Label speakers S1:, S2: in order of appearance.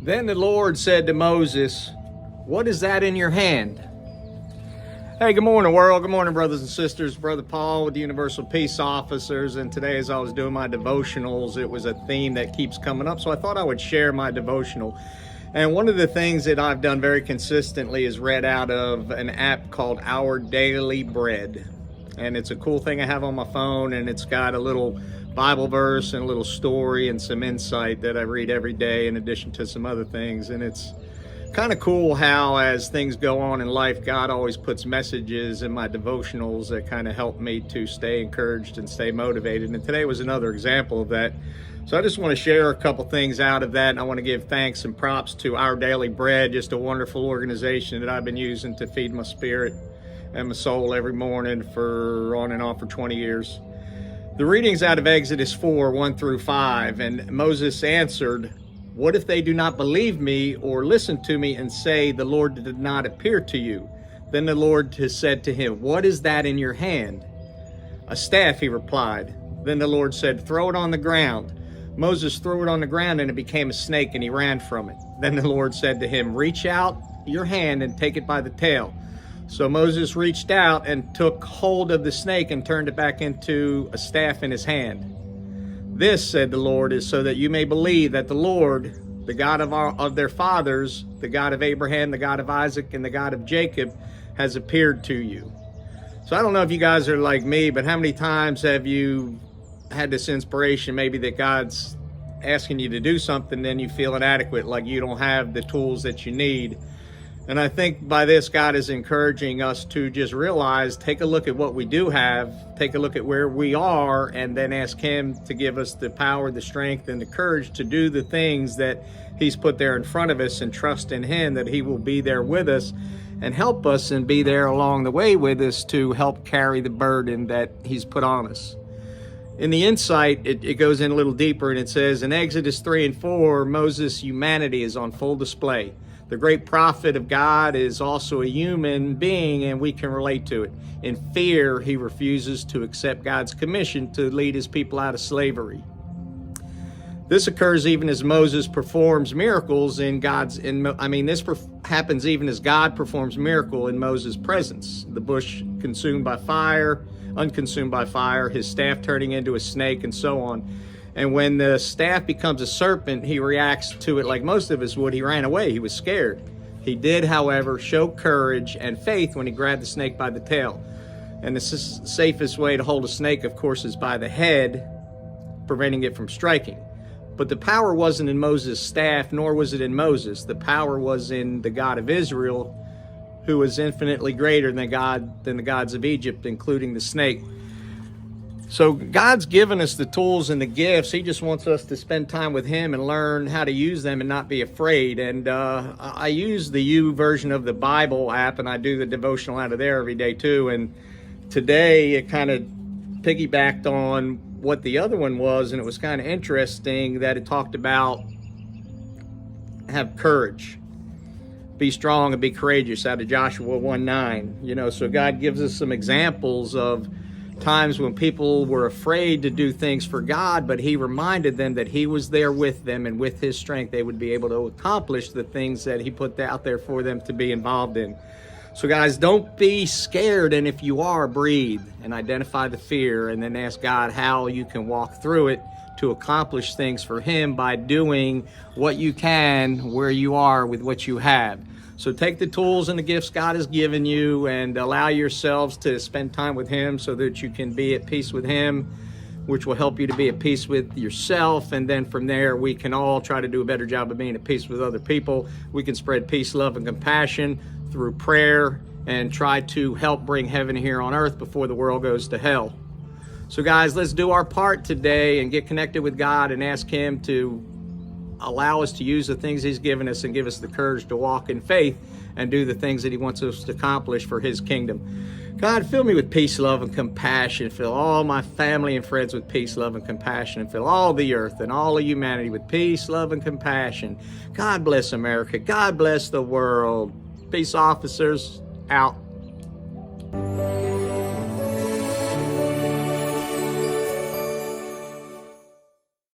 S1: Then the Lord said to Moses, "What is that in your hand?" Hey, good morning, world. Good morning, brothers and sisters. Brother Paul with the Universal Peace Officers. And today, as I was doing my devotionals, it was a theme that keeps coming up. So I thought I would share my devotional. And one of the things that I've done very consistently is read out of an app called Our Daily Bread. And it's a cool thing I have on my phone, and it's got a little Bible verse and a little story and some insight that I read every day in addition to some other things. And it's kind of cool how, as things go on in life, God always puts messages in my devotionals that kind of help me to stay encouraged and stay motivated. And today was another example of that. So I just want to share a couple things out of that. And I want to give thanks and props to Our Daily Bread, just a wonderful organization that I've been using to feed my spirit and my soul every morning for on and off for 20 years. The readings out of Exodus 4, 1 through 5. And Moses answered, "What if they do not believe me or listen to me and say, 'The Lord did not appear to you'?" Then the Lord said to him, "What is that in your hand?" "A staff," he replied. Then the Lord said, "Throw it on the ground." Moses threw it on the ground, and it became a snake, and he ran from it. Then the Lord said to him, "Reach out your hand and take it by the tail." So Moses reached out and took hold of the snake and turned it back into a staff in his hand. "This," said the Lord, "is so that you may believe that the Lord, the God of their fathers, the God of Abraham, the God of Isaac, and the God of Jacob, has appeared to you." So I don't know if you guys are like me, but how many times have you had this inspiration maybe that God's asking you to do something, then you feel inadequate, like you don't have the tools that you need? And I think by this, God is encouraging us to just realize, take a look at what we do have, take a look at where we are, and then ask Him to give us the power, the strength, and the courage to do the things that He's put there in front of us, and trust in Him that He will be there with us and help us and be there along the way with us to help carry the burden that He's put on us. In the insight, it goes in a little deeper, and it says in Exodus 3 and 4, Moses' humanity is on full display. The great prophet of God is also a human being, and we can relate to it. In fear, he refuses to accept God's commission to lead his people out of slavery. This occurs even as Moses performs miracles happens even as God performs miracle in Moses' presence. The bush unconsumed by fire, his staff turning into a snake, and so on. And when the staff becomes a serpent, he reacts to it like most of us would. He ran away. He was scared. He did, however, show courage and faith when he grabbed the snake by the tail. And the safest way to hold a snake, of course, is by the head, preventing it from striking. But the power wasn't in Moses' staff, nor was it in Moses. The power was in the God of Israel, who was infinitely greater than the gods of Egypt, including the snake. So God's given us the tools and the gifts. He just wants us to spend time with Him and learn how to use them and not be afraid. And I use the YouVersion of the Bible app, and I do the devotional out of there every day too. And today it kind of piggybacked on what the other one was, and it was kind of interesting that it talked about have courage, be strong and be courageous, out of Joshua 1:9. So God gives us some examples of times when people were afraid to do things for God, but He reminded them that He was there with them, and with His strength they would be able to accomplish the things that He put out there for them to be involved in. So guys, don't be scared, and if you are, breathe and identify the fear, and then ask God how you can walk through it to accomplish things for Him by doing what you can where you are with what you have. So take the tools and the gifts God has given you and allow yourselves to spend time with Him so that you can be at peace with Him, which will help you to be at peace with yourself. And then from there, we can all try to do a better job of being at peace with other people. We can spread peace, love, and compassion through prayer and try to help bring heaven here on earth before the world goes to hell. So guys, let's do our part today and get connected with God and ask Him to allow us to use the things He's given us and give us the courage to walk in faith and do the things that He wants us to accomplish for His kingdom. God, fill me with peace, love, and compassion. Fill all my family and friends with peace, love, and compassion. And fill all the earth and all of humanity with peace, love, and compassion. God bless America. God bless the world. Peace officers, out.